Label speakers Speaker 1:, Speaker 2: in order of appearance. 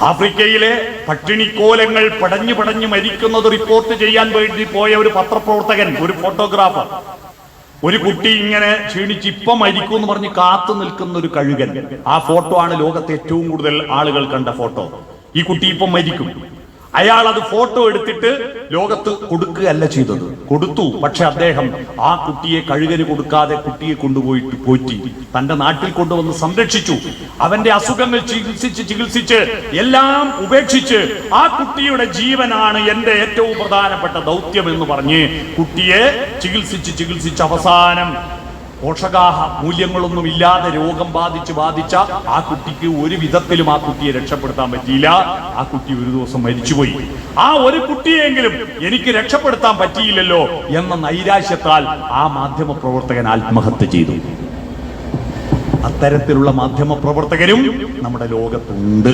Speaker 1: ആഫ്രിക്കയിലെ പട്ടിണിക്കോലങ്ങൾ പടഞ്ഞു പടഞ്ഞു മരിക്കുന്നത് റിപ്പോർട്ട് ചെയ്യാൻ വേണ്ടി പോയ ഒരു പത്രപ്രവർത്തകൻ, ഒരു ഫോട്ടോഗ്രാഫർ, ഒരു കുട്ടി ഇങ്ങനെ ക്ഷീണിച്ച് ഇപ്പം മരിക്കും എന്ന് പറഞ്ഞ് കാത്തു നിൽക്കുന്ന ഒരു കഴുകൻ. ആ ഫോട്ടോ ആണ് ലോകത്തെ ഏറ്റവും കൂടുതൽ ആളുകൾ കണ്ട ഫോട്ടോ. ഈ കുട്ടി ഇപ്പം മരിക്കും. അയാൾ അത് ഫോട്ടോ എടുത്തിട്ട് ലോകത്ത് കൊടുക്കുകയല്ല ചെയ്തത്, കൊടുത്തു. പക്ഷെ അദ്ദേഹം ആ കുട്ടിയെ കഴുകന് കൊടുക്കാതെ കുട്ടിയെ കൊണ്ടുപോയിട്ട് പോറ്റി തന്റെ നാട്ടിൽ കൊണ്ടുവന്ന് സംരക്ഷിച്ചു. അവന്റെ അസുഖങ്ങൾ ചികിത്സിച്ച് എല്ലാം ഉപേക്ഷിച്ച് ആ കുട്ടിയുടെ ജീവനാണ് എന്റെ ഏറ്റവും പ്രധാനപ്പെട്ട ദൗത്യം എന്ന് പറഞ്ഞ് കുട്ടിയെ ചികിത്സിച്ച് അവസാനം പോഷകാഹ മൂല്യങ്ങളൊന്നും ഇല്ലാതെ രോഗം ബാധിച്ച ആ കുട്ടിക്ക് ഒരു വിധത്തിലും ആ കുട്ടിയെ രക്ഷപ്പെടുത്താൻ പറ്റിയില്ല. ആ കുട്ടി ഒരു ദിവസം മരിച്ചുപോയി. ആ ഒരു കുട്ടിയെങ്കിലും എനിക്ക് രക്ഷപ്പെടുത്താൻ പറ്റിയില്ലല്ലോ എന്ന നൈരാശ്യത്താൽ ആ മാധ്യമ പ്രവർത്തകൻ ആത്മഹത്യ ചെയ്തു. അത്തരത്തിലുള്ള മാധ്യമ പ്രവർത്തകരും നമ്മുടെ ലോകത്തുണ്ട്.